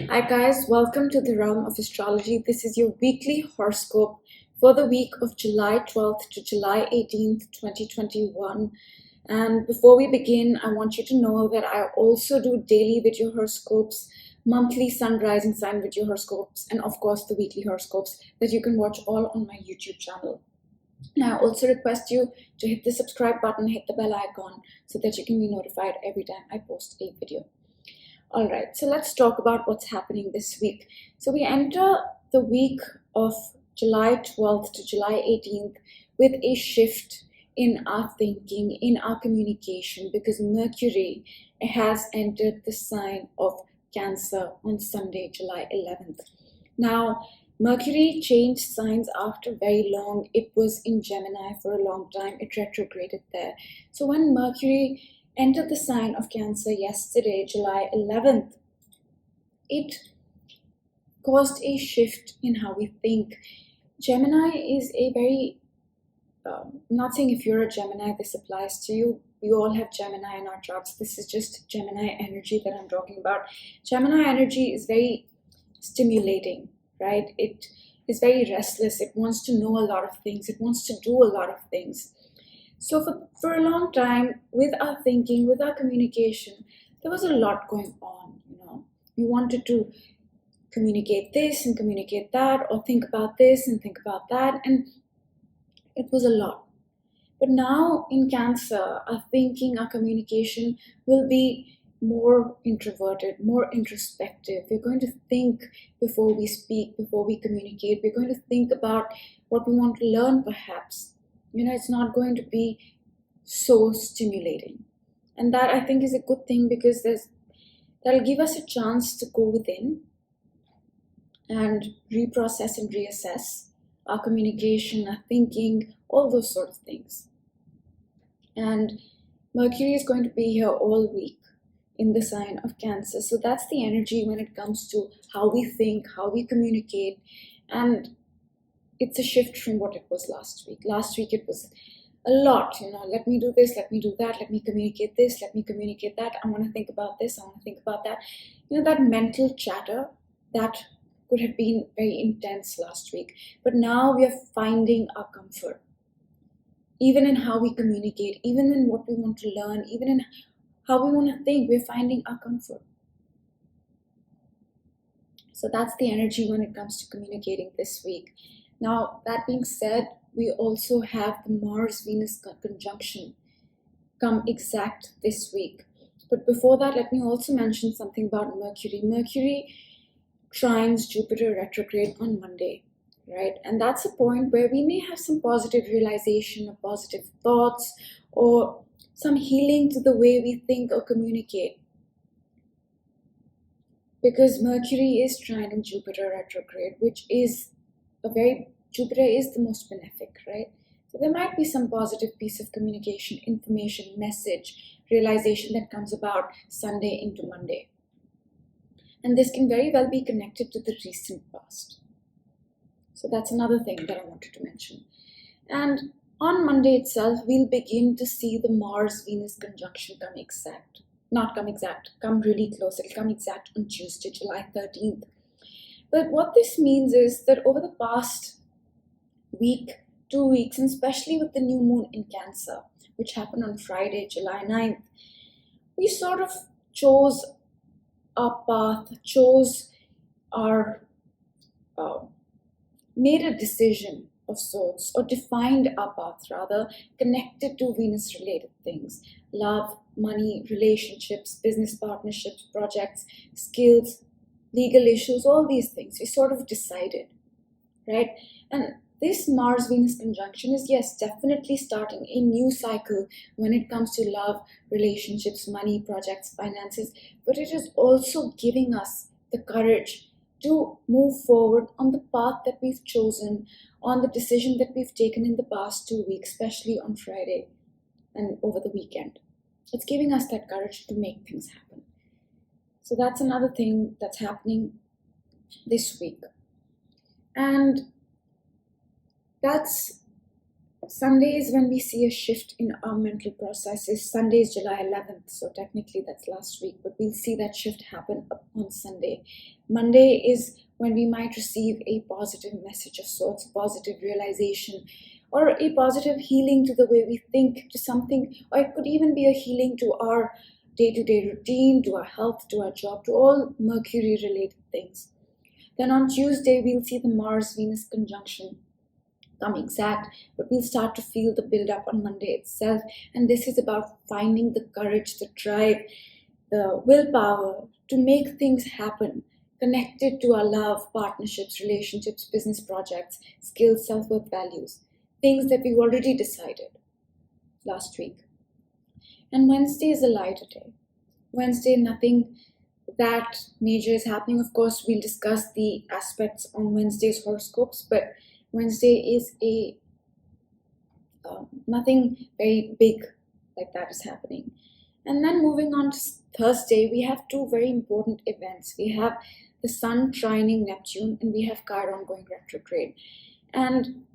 Hi guys, welcome to the realm of astrology. This is your weekly horoscope for the week of July 12th to July 18th, 2021. And before we begin, I want you to know that I also do daily video horoscopes, monthly sun rising sign video horoscopes, and of course the weekly horoscopes that you can watch all on my YouTube channel. Now, I also request you to hit the subscribe button, hit the bell icon so that you can be notified every time I post a video. All right, so let's talk about what's happening this week. So we enter the week of July 12th to July 18th with a shift in our thinking, in our communication, because Mercury has entered the sign of Cancer on Sunday, July 11th. Now, Mercury changed signs after very long. It was in Gemini for a long time. It retrograded there. So when Mercury entered the sign of Cancer yesterday, July 11th, it caused a shift in how we think. Gemini is a very, I'm not saying if you're a Gemini, this applies to you. We all have Gemini in our charts. This is just Gemini energy that I'm talking about. Gemini energy is very stimulating, right? It is very restless. It wants to know a lot of things. It wants to do a lot of things. So for a long time, with our thinking, with our communication, there was a lot going on. We wanted to communicate this and communicate that, or think about this and think about that, and it was a lot. But now in Cancer, our thinking, our communication will be more introverted, more introspective. We're going to think before we speak, before we communicate. We're going to think about what we want to learn, perhaps. It's not going to be so stimulating. And that, I think, is a good thing, because that'll give us a chance to go within and reprocess and reassess our communication, our thinking, all those sort of things. And Mercury is going to be here all week in the sign of Cancer. So that's the energy when it comes to how we think, how we communicate. And it's a shift from what it was last week. Last week it was a lot, let me do this, let me do that, let me communicate this, let me communicate that, I want to think about this, I want to think about that. That mental chatter, that could have been very intense last week. But now we are finding our comfort, even in how we communicate, even in what we want to learn, even in how we want to think. We're finding our comfort. So that's the energy when it comes to communicating this week. Now, that being said, we also have the Mars-Venus conjunction come exact this week. But before that, let me also mention something about Mercury. Mercury trines Jupiter retrograde on Monday, right? And that's a point where we may have some positive realization or positive thoughts, or some healing to the way we think or communicate. Because Mercury is trining Jupiter retrograde, which is Jupiter is the most benefic, right? So there might be some positive piece of communication, information, message, realization that comes about Sunday into Monday. And this can very well be connected to the recent past. So that's another thing that I wanted to mention. And on Monday itself, we'll begin to see the Mars-Venus conjunction come exact. Not come exact, come really close. It'll come exact on Tuesday, July 13th. But what this means is that over the past week, 2 weeks, and especially with the new moon in Cancer, which happened on Friday, July 9th, we sort of chose our path, made a decision of sorts, or defined our path rather, connected to Venus-related things: love, money, relationships, business partnerships, projects, skills, legal issues, all these things. We sort of decided, right? And this Mars-Venus conjunction is, yes, definitely starting a new cycle when it comes to love, relationships, money, projects, finances, but it is also giving us the courage to move forward on the path that we've chosen, on the decision that we've taken in the past 2 weeks, especially on Friday and over the weekend. It's giving us that courage to make things happen. So that's another thing that's happening this week. And that's Sunday is when we see a shift in our mental processes. Sunday is July 11th, so technically that's last week, but we'll see that shift happen on Sunday. Monday is when we might receive a positive message of sorts, a positive realization, or a positive healing to the way we think, to something, or it could even be a healing to our day-to-day routine, to our health, to our job, to all Mercury-related things. Then on Tuesday, we'll see the Mars-Venus conjunction come exact, but we'll start to feel the build-up on Monday itself. And this is about finding the courage, the drive, the willpower to make things happen, connected to our love, partnerships, relationships, business projects, skills, self-worth, values, things that we've already decided last week. And Wednesday is a lighter day. Wednesday, nothing that major is happening. Of course, we'll discuss the aspects on Wednesday's horoscopes, but Wednesday is nothing very big like that is happening. And then moving on to Thursday, we have two very important events. We have the Sun trining Neptune, and we have Chiron going retrograde. And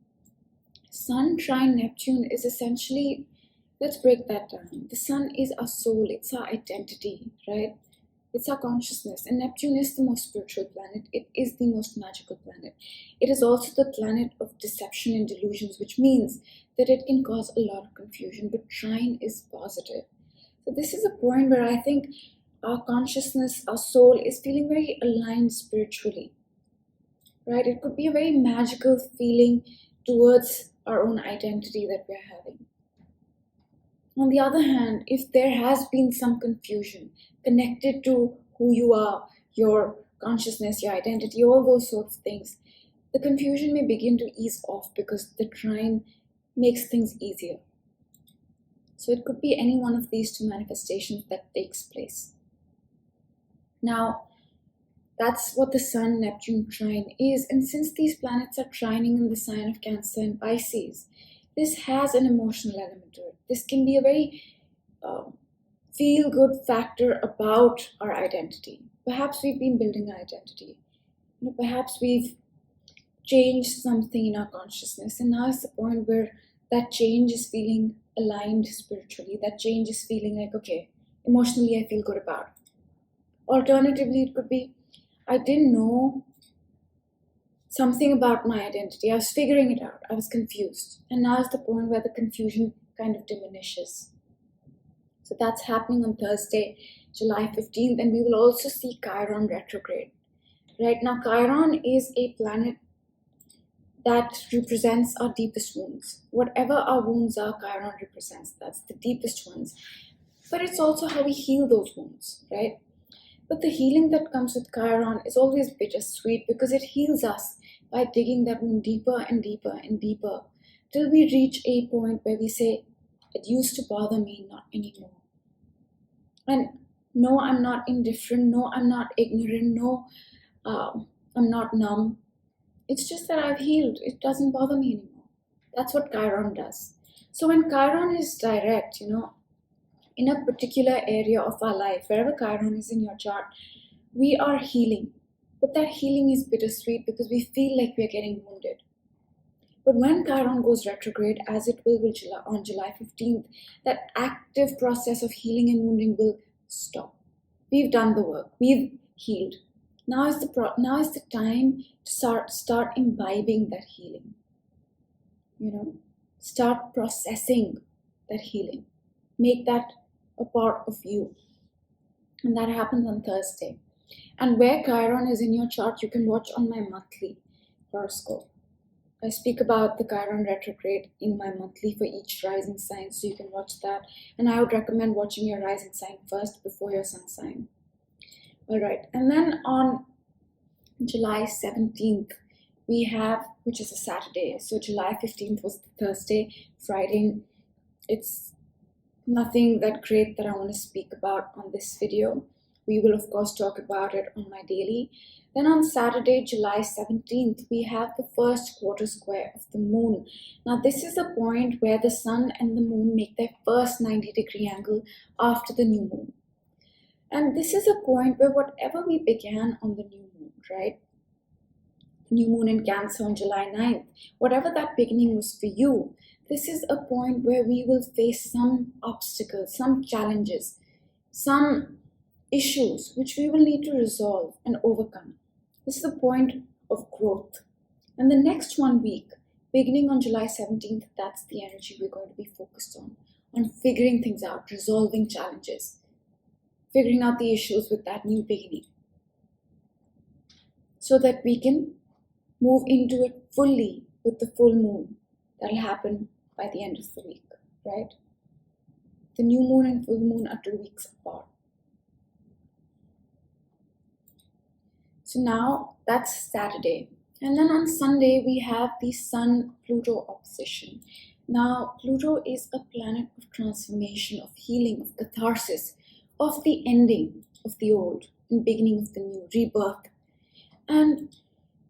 Sun trine Neptune is essentially, let's break that down. The Sun is our soul, it's our identity, right? It's our consciousness, and Neptune is the most spiritual planet. It is the most magical planet. It is also the planet of deception and delusions, which means that it can cause a lot of confusion, but trine is positive. So this is a point where I think our consciousness, our soul is feeling very aligned spiritually, right? It could be a very magical feeling towards our own identity that we're having. On the other hand, if there has been some confusion connected to who you are, your consciousness, your identity, all those sorts of things, the confusion may begin to ease off because the trine makes things easier. So it could be any one of these two manifestations that takes place. Now, that's what the Sun Neptune Trine is. And since these planets are trining in the sign of Cancer and Pisces, this has an emotional element to it. This can be a very feel-good factor about our identity. Perhaps we've been building our identity. Perhaps we've changed something in our consciousness, and now is the point where that change is feeling aligned spiritually. That change is feeling like, okay, emotionally I feel good about it. Alternatively, it could be, I didn't know something about my identity. I was figuring it out. I was confused. And now is the point where the confusion kind of diminishes. So that's happening on Thursday, July 15th. And we will also see Chiron retrograde. Right now, Chiron is a planet that represents our deepest wounds. Whatever our wounds are, Chiron represents. That's the deepest ones. But it's also how we heal those wounds, right? But the healing that comes with Chiron is always bittersweet because it heals us by digging that wound deeper and deeper and deeper till we reach a point where we say, it used to bother me, not anymore. And no, I'm not indifferent. No, I'm not ignorant. No, I'm not numb. It's just that I've healed. It doesn't bother me anymore. That's what Chiron does. So when Chiron is direct, in a particular area of our life, wherever Chiron is in your chart, we are healing. But that healing is bittersweet because we feel like we're getting wounded. But when Chiron goes retrograde, as it will on July 15th, that active process of healing and wounding will stop. We've done the work. We've healed. Now is the time to start imbibing that healing. Start processing that healing. Make that a part of you. And that happens on Thursday. And where Chiron is in your chart, you can watch on my monthly horoscope. I speak about the Chiron retrograde in my monthly for each rising sign, so you can watch that. And I would recommend watching your rising sign first before your sun sign. All right. And then on July 17th, we have, which is a Saturday. So July 15th was Thursday, Friday. It's nothing that great that I want to speak about on this video. We will, of course, talk about it on my daily. Then on Saturday, July 17th, we have the first quarter square of the moon. Now, this is the point where the sun and the moon make their first 90-degree angle after the new moon. And this is a point where whatever we began on the new moon, right? New moon in Cancer on July 9th, whatever that beginning was for you, This is a point where we will face some obstacles, some challenges, some issues which we will need to resolve and overcome. This is a point of growth. And the next 1 week, beginning on July 17th, that's the energy we're going to be focused on figuring things out, resolving challenges, figuring out the issues with that new beginning, so that we can move into it fully with the full moon. That'll happen by the end of the week, right? The new moon and full moon are 2 weeks apart. So now that's Saturday. And then on Sunday, we have the Sun Pluto opposition. Now, Pluto is a planet of transformation, of healing, of catharsis, of the ending of the old and beginning of the new, rebirth. And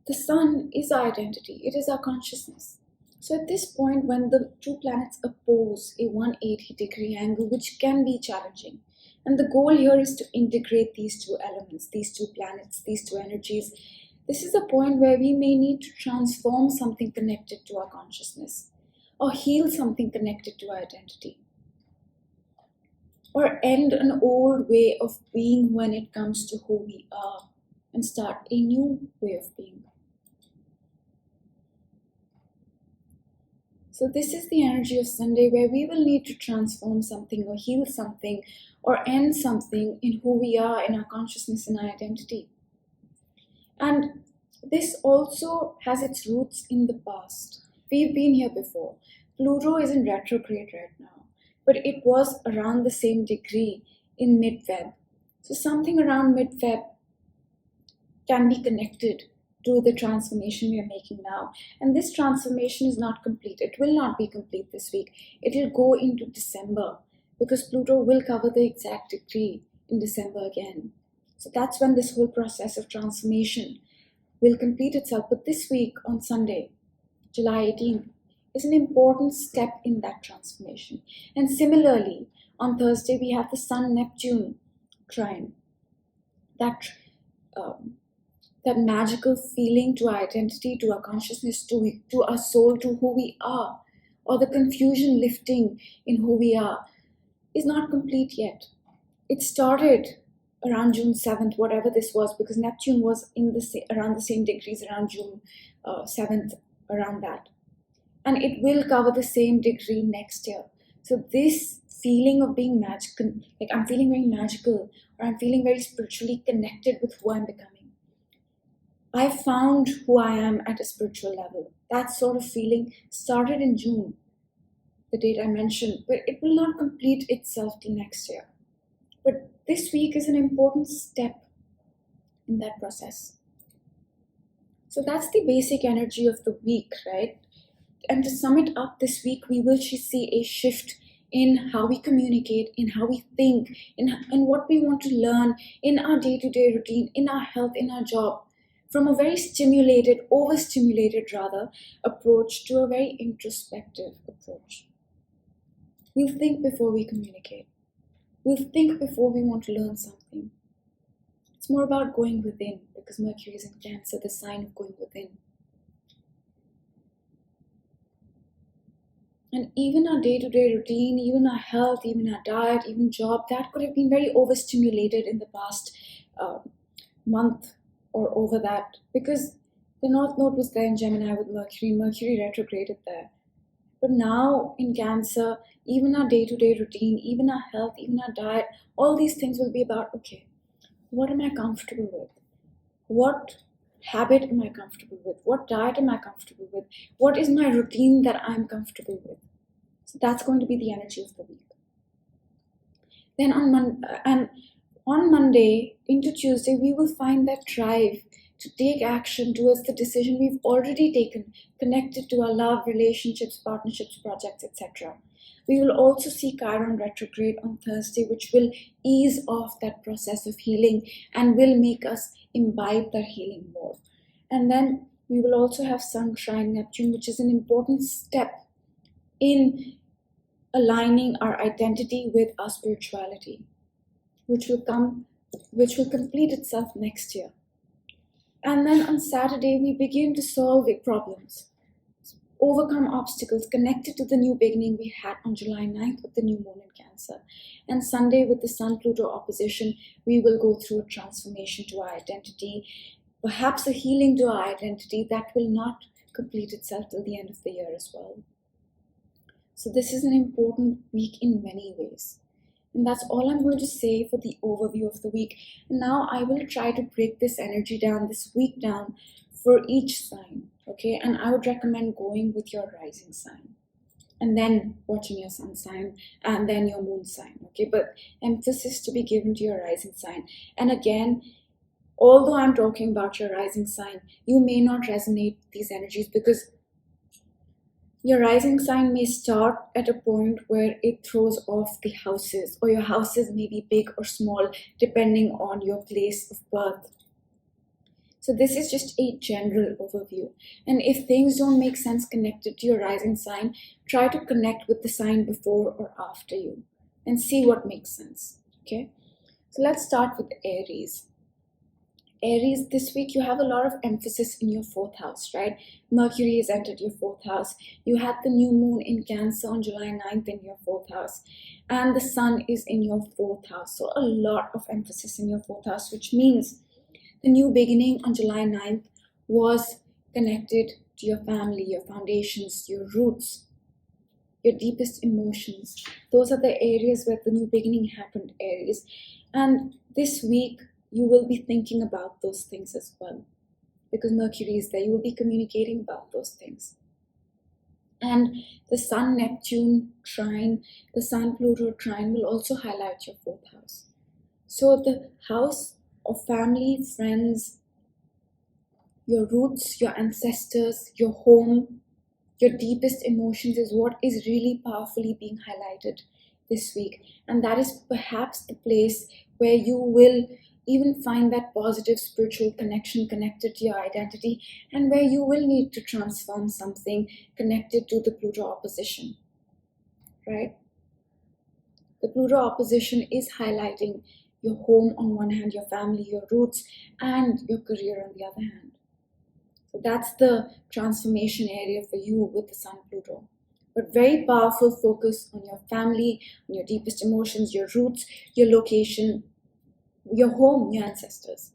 the Sun is our identity, it is our consciousness. So at this point, when the two planets oppose a 180-degree angle, which can be challenging, and the goal here is to integrate these two elements, these two planets, these two energies. This is a point where we may need to transform something connected to our consciousness, or heal something connected to our identity, or end an old way of being when it comes to who we are, and start a new way of being. So this is the energy of Sunday, where we will need to transform something or heal something or end something in who we are, in our consciousness, in our identity. And this also has its roots in the past. We've been here before. Pluto is in retrograde right now, but it was around the same degree in mid-Feb. So something around mid-Feb can be connected to the transformation we are making now. And this transformation is not complete. It will not be complete this week. It will go into December, because Pluto will cover the exact degree in December again. So that's when this whole process of transformation will complete itself. But this week on Sunday, July 18th, is an important step in that transformation. And similarly, on Thursday, we have the Sun Neptune Trine. That magical feeling to our identity, to our consciousness, to our soul, to who we are, or the confusion lifting in who we are, is not complete yet. It started around June 7th, whatever this was, because Neptune was in around the same degrees around June 7th, around that. And it will cover the same degree next year. So this feeling of being magical, like I'm feeling very magical, or I'm feeling very spiritually connected with who I'm becoming. I found who I am at a spiritual level. That sort of feeling started in June, the date I mentioned, but it will not complete itself till next year. But this week is an important step in that process. So that's the basic energy of the week, right? And to sum it up, this week we will see a shift in how we communicate, in how we think, in what we want to learn, in our day-to-day routine, in our health, in our job, from a very overstimulated approach to a very introspective approach. We'll think before we communicate. We'll think before we want to learn something. It's more about going within, because Mercury is in Cancer, the sign of going within. And even our day-to-day routine, even our health, even our diet, even job, that could have been very overstimulated in the past month or over that, because the North Node was there in Gemini with Mercury. Mercury retrograded there. But now in Cancer, even our day-to-day routine, even our health, even our diet, all these things will be about, okay, what am I comfortable with? What habit am I comfortable with? What diet am I comfortable with? What is my routine that I'm comfortable with? So that's going to be the energy of the week. Then on Monday into Tuesday, we will find that drive to take action towards the decision we've already taken, connected to our love, relationships, partnerships, projects, etc. We will also see Chiron retrograde on Thursday, which will ease off that process of healing and will make us imbibe that healing more. And then we will also have Sun Trine Neptune, which is an important step in aligning our identity with our spirituality, which will complete itself next year. And then on Saturday, we begin to solve problems. overcome obstacles connected to the new beginning we had on July 9th with the new moon in Cancer. And Sunday with the Sun Pluto opposition, we will go through a transformation to our identity, perhaps a healing to our identity that will not complete itself till the end of the year as well. So this is an important week in many ways. And that's all I'm going to say for the overview of the week. And now I will try to break this energy down, this week down for each sign, okay? And I would recommend going with your rising sign and then watching your sun sign and then your moon sign, okay? But emphasis to be given to your rising sign. And again, although I'm talking about your rising sign, you may not resonate with these energies because your rising sign may start at a point where it throws off the houses, or your houses may be big or small depending on your place of birth. So this is just a general overview. And if things don't make sense connected to your rising sign, try to connect with the sign before or after you and see what makes sense, okay? So let's start with Aries. Aries, this week you have a lot of emphasis in your 4th house, right? Mercury has entered your 4th house. You had the new moon in Cancer on July 9th in your 4th house. And the sun is in your 4th house. So a lot of emphasis in your 4th house, which means the new beginning on July 9th was connected to your family, your foundations, your roots, your deepest emotions. Those are the areas where the new beginning happened, Aries. And this week, you will be thinking about those things as well. Because Mercury is there, you will be communicating about those things. And the Sun Neptune Trine, the Sun Pluto Trine will also highlight your 4th house. So the house of family, friends, your roots, your ancestors, your home, your deepest emotions is what is really powerfully being highlighted this week. And that is perhaps the place where you will even find that positive spiritual connection connected to your identity, and where you will need to transform something connected to the Pluto opposition, right? The Pluto opposition is highlighting your home on one hand, your family, your roots, and your career on the other hand. So that's the transformation area for you with the Sun Pluto. But very powerful focus on your family, on your deepest emotions, your roots, your location, your home, your ancestors.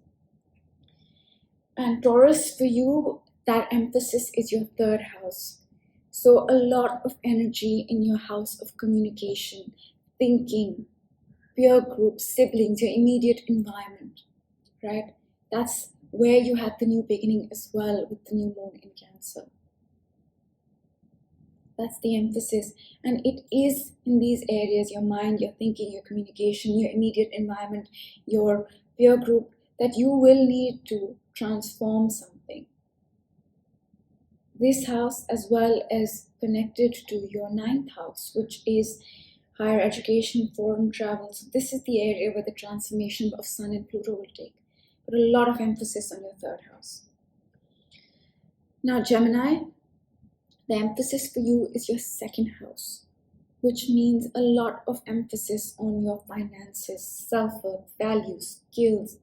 And Taurus, for you, that emphasis is your 3rd house. So a lot of energy in your house of communication, thinking, peer groups, siblings, your immediate environment, right? That's where you had the new beginning as well with the new moon in Cancer. That's the emphasis. And it is in these areas, your mind, your thinking, your communication, your immediate environment, your peer group, that you will need to transform something. This house as well as connected to your 9th house, which is higher education, foreign travel. So this is the area where the transformation of Sun and Pluto will take. But a lot of emphasis on your 3rd house. Now Gemini, the emphasis for you is your 2nd house, which means a lot of emphasis on your finances, self-worth, values, skills.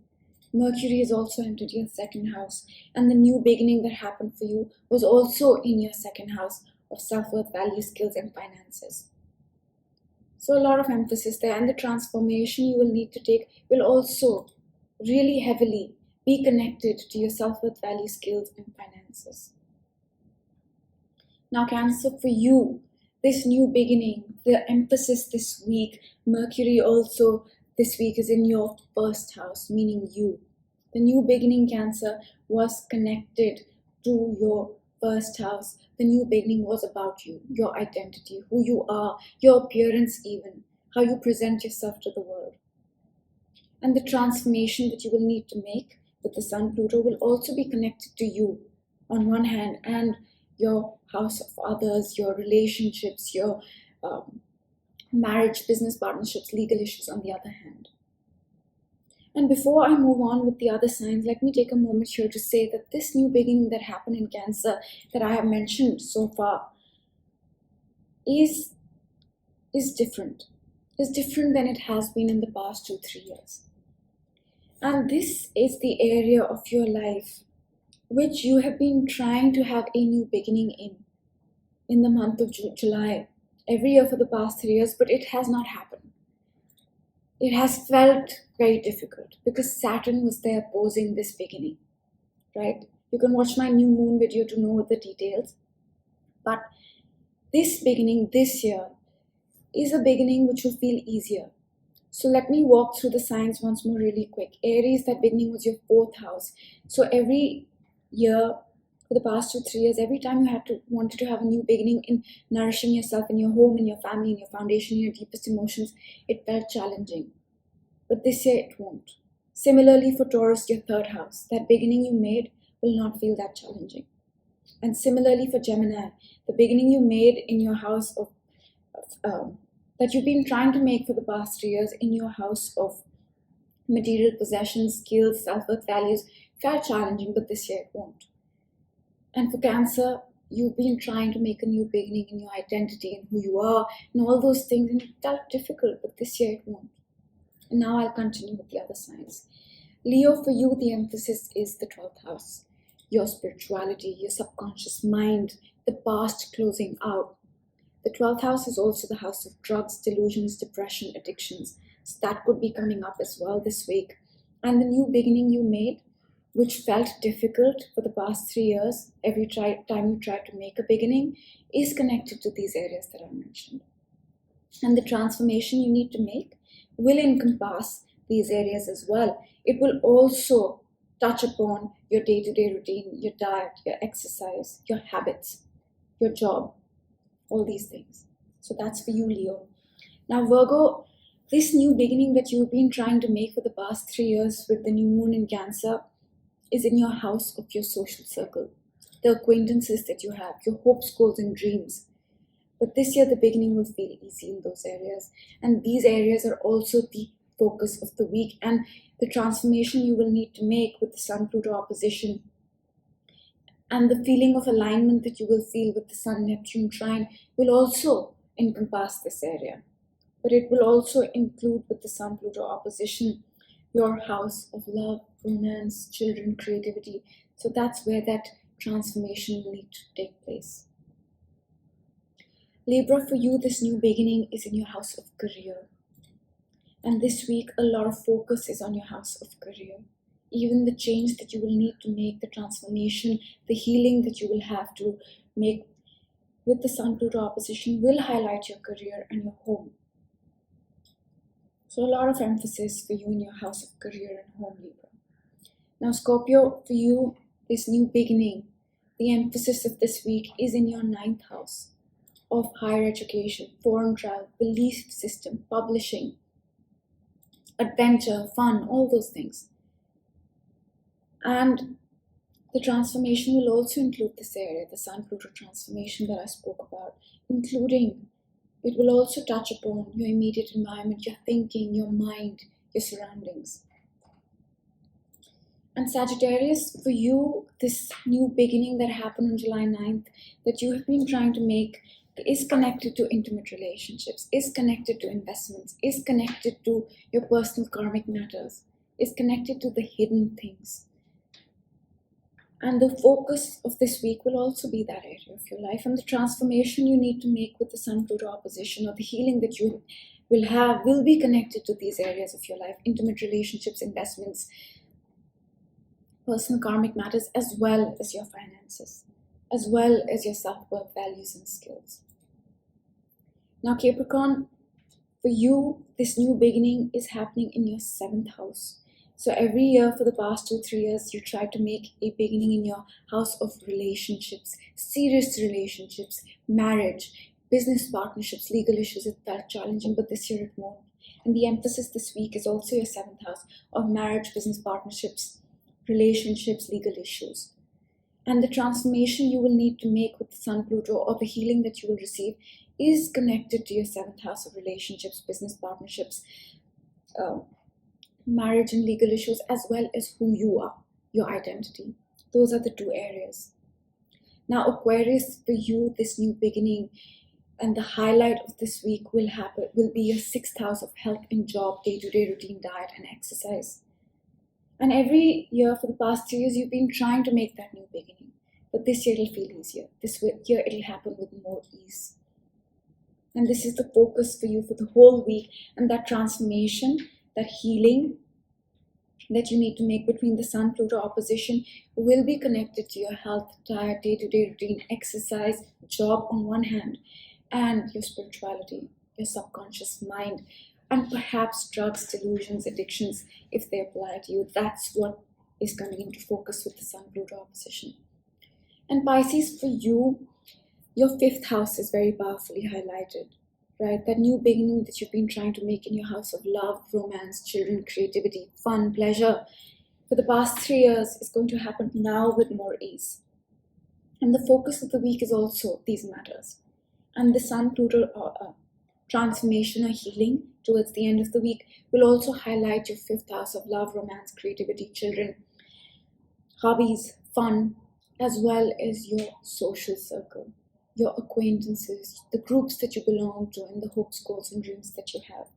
Mercury has also entered your 2nd house, and the new beginning that happened for you was also in your 2nd house of self-worth, values, skills, and finances. So a lot of emphasis there, and the transformation you will need to take will also really heavily be connected to your self-worth, values, skills, and finances. Now Cancer, for you, this new beginning, the emphasis this week, Mercury also this week is in your 1st house, meaning you. The new beginning, Cancer, was connected to your 1st house. The new beginning was about you, your identity, who you are, your appearance even, how you present yourself to the world. And the transformation that you will need to make with the Sun Pluto will also be connected to you on one hand, and your house of others, your relationships, your marriage, business partnerships, legal issues on the other hand. And before I move on with the other signs, let me take a moment here to say that this new beginning that happened in Cancer that I have mentioned so far is different. Is different than it has been in the past 2-3 years. And this is the area of your life which you have been trying to have a new beginning in. in the month of July every year for the past 3 years, but it has not happened. It has felt very difficult because Saturn was there opposing this beginning, right? You can watch my new moon video to know the details. But this beginning this year is a beginning which will feel easier. So let me walk through the signs once more really quick. Aries, that beginning was your 4th house. So every year for the past 2-3 years, every time you wanted to have a new beginning in nourishing yourself in your home, in your family, in your foundation, in your deepest emotions, it felt challenging. But this year it won't. Similarly for Taurus, your 3rd house, that beginning you made will not feel that challenging. And similarly for Gemini, the beginning you made in your house of that you've been trying to make for the past 3 years in your house of material possessions, skills, self-worth, values, felt challenging, but this year it won't. And for Cancer, you've been trying to make a new beginning in your identity and who you are and all those things, and it felt difficult, but this year it won't. And now I'll continue with the other signs. Leo, for you, the emphasis is the 12th house. Your spirituality, your subconscious mind, the past closing out. The 12th house is also the house of drugs, delusions, depression, addictions. So that could be coming up as well this week. And the new beginning you made, which felt difficult for the past 3 years, every time you tried to make a beginning, is connected to these areas that I mentioned. And the transformation you need to make will encompass these areas as well. It will also touch upon your day-to-day routine, your diet, your exercise, your habits, your job, all these things. So that's for you, Leo. Now, Virgo, this new beginning that you've been trying to make for the past 3 years with the new moon in Cancer is in your house of your social circle, the acquaintances that you have, your hopes, goals, and dreams. But this year, the beginning will feel easy in those areas. And these areas are also the focus of the week and the transformation you will need to make with the Sun Pluto opposition and the feeling of alignment that you will feel with the Sun Neptune Trine will also encompass this area. But it will also include with the Sun Pluto opposition your house of love, romance, children, creativity. So that's where that transformation will need to take place. Libra, for you, this new beginning is in your house of career. And this week, a lot of focus is on your house of career. Even the change that you will need to make, the transformation, the healing that you will have to make with the Sun Pluto opposition will highlight your career and your home. So a lot of emphasis for you in your house of career and home, Libra. Now, Scorpio, for you, this new beginning, the emphasis of this week is in your 9th house of higher education, foreign travel, belief system, publishing, adventure, fun, all those things. And the transformation will also include this area, the Sun Pluto transformation that I spoke about, including it will also touch upon your immediate environment, your thinking, your mind, your surroundings. And Sagittarius, for you, this new beginning that happened on July 9th that you have been trying to make is connected to intimate relationships, is connected to investments, is connected to your personal karmic matters, is connected to the hidden things. And the focus of this week will also be that area of your life. And the transformation you need to make with the Sun Pluto opposition, or the healing that you will have, will be connected to these areas of your life: intimate relationships, investments, personal karmic matters, as well as your finances, as well as your self-worth, values, and skills. Now, Capricorn, for you, this new beginning is happening in your 7th house. So every year for the past 2-3 years, you tried to make a beginning in your house of relationships, serious relationships, marriage, business partnerships, legal issues. It felt challenging, but this year it won't. And the emphasis this week is also your 7th house of marriage, business partnerships, relationships, legal issues. And the transformation you will need to make with the Sun Pluto, or the healing that you will receive, is connected to your 7th house of relationships, business partnerships, marriage and legal issues, as well as who you are, your identity. Those are the 2 areas. Now, Aquarius, for you, this new beginning and the highlight of this week will be your 6th house of health and job, day-to-day routine, diet, and exercise. And every year for the past 3 years, you've been trying to make that new beginning. But this year it'll feel easier. This year it'll happen with more ease. And this is the focus for you for the whole week. And that transformation, that healing that you need to make between the Sun-Pluto opposition will be connected to your health, diet, day-to-day routine, exercise, job on one hand, and your spirituality, your subconscious mind, and perhaps drugs, delusions, addictions, if they apply to you. That's what is coming into focus with the Sun-Pluto opposition. And Pisces, for you, your fifth house is very powerfully highlighted, right? That new beginning that you've been trying to make in your house of love, romance, children, creativity, fun, pleasure, for the past 3 years is going to happen now with more ease. And the focus of the week is also these matters. And the Sun-Pluto transformation or healing towards the end of the week will also highlight your fifth house of love, romance, creativity, children, hobbies, fun, as well as your social circle, your acquaintances, the groups that you belong to, and the hopes, goals, and dreams that you have.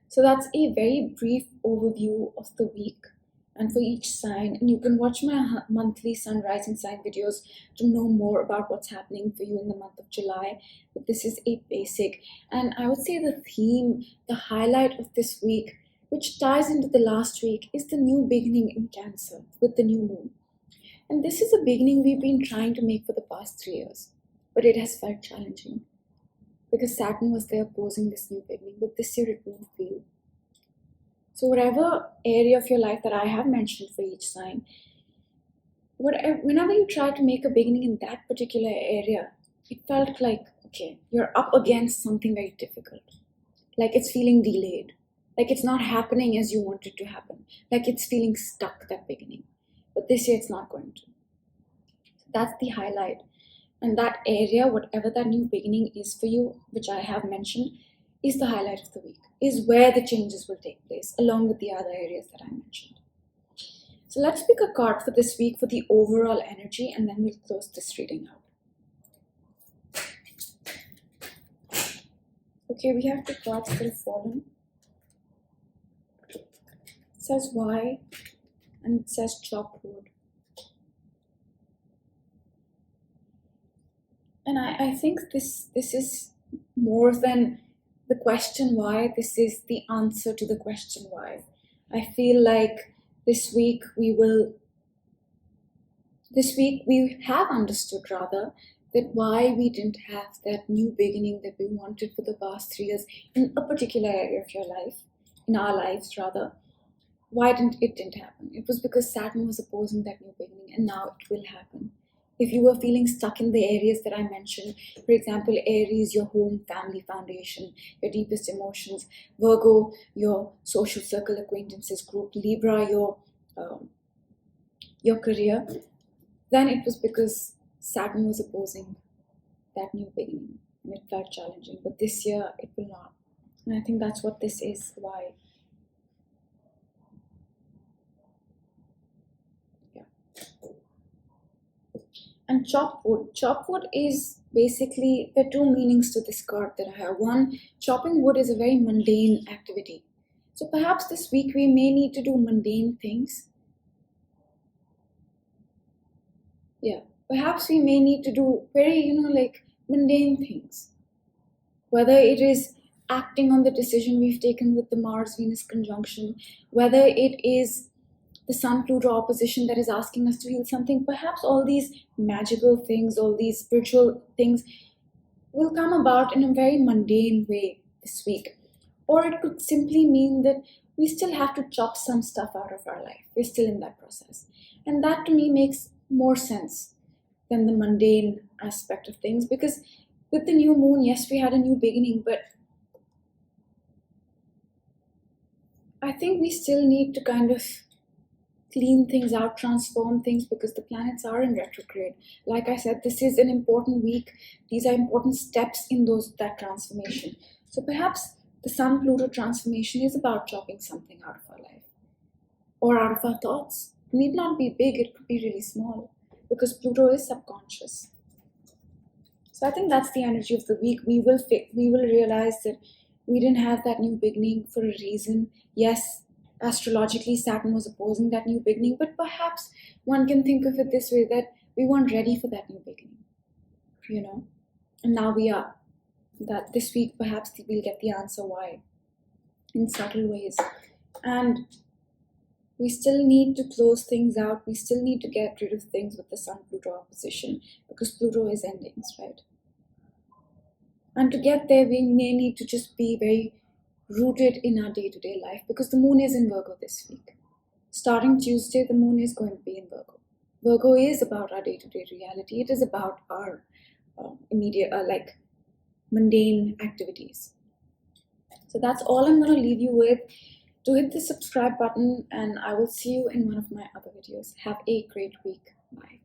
So that's a very brief overview of the week and for each sign. And you can watch my monthly sun rising sign videos to know more about what's happening for you in the month of July. But this is a basic. And I would say the theme, the highlight of this week, which ties into the last week, is the new beginning in Cancer with the new moon. And this is a beginning we've been trying to make for the past 3 years, but it has felt challenging because Saturn was there opposing this new beginning, but this year it won't feel. So whatever area of your life that I have mentioned for each sign, whenever you try to make a beginning in that particular area, it felt like, okay, you're up against something very difficult. Like it's feeling delayed. Like it's not happening as you want it to happen. Like it's feeling stuck, that beginning. But this year it's not going to. So that's the highlight. And that area, whatever that new beginning is for you, which I have mentioned, is the highlight of the week, is where the changes will take place, along with the other areas that I mentioned. So let's pick a card for this week for the overall energy, and then we'll close this reading out. Okay, we have the cards that have fallen. It says why, and it says chop wood. And I think this is more than the question why. This is the answer to the question why. I feel like this week we have understood rather that why we didn't have that new beginning that we wanted for the past 3 years in a particular area of your life, in our lives rather. Why didn't it happen? It was because Saturn was opposing that new beginning, and now it will happen. If you were feeling stuck in the areas that I mentioned, for example, Aries, your home, family, foundation, your deepest emotions, Virgo, your social circle, acquaintances, group, Libra, your career, then it was because Saturn was opposing that new beginning, and it felt challenging. But this year, it will not. And I think that's what this is, why. And chop wood. Chop wood is basically, there are two meanings to this card that I have. One, chopping wood is a very mundane activity. So perhaps this week we may need to do mundane things. Yeah, perhaps we may need to do very, like mundane things. Whether it is acting on the decision we've taken with the Mars-Venus conjunction, whether it is the Sun-Pluto opposition that is asking us to heal something, perhaps all these magical things, all these spiritual things will come about in a very mundane way this week. Or it could simply mean that we still have to chop some stuff out of our life. We're still in that process. And that to me makes more sense than the mundane aspect of things, because with the new moon, yes, we had a new beginning, but I think we still need to kind of clean things out, transform things, because the planets are in retrograde. Like I said, this is an important week. These are important steps in that transformation. So perhaps the Sun-Pluto transformation is about chopping something out of our life or out of our thoughts. It need not be big, it could be really small, because Pluto is subconscious. So I think that's the energy of the week. We will realize that we didn't have that new beginning for a reason. Yes, astrologically Saturn was opposing that new beginning, but perhaps one can think of it this way, that we weren't ready for that new beginning, and now we are. That this week perhaps we'll get the answer why, in subtle ways. And we still need to close things out. We still need to get rid of things with the Sun Pluto opposition, because Pluto is endings, right? And to get there, we may need to just be very rooted in our day-to-day life, because the moon is in Virgo this week. Starting Tuesday, the moon is going to be in Virgo. Virgo is about our day-to-day reality. It is about our immediate, mundane activities. So that's all I'm going to leave you with. Do hit the subscribe button, and I will see you in one of my other videos. Have a great week. Bye.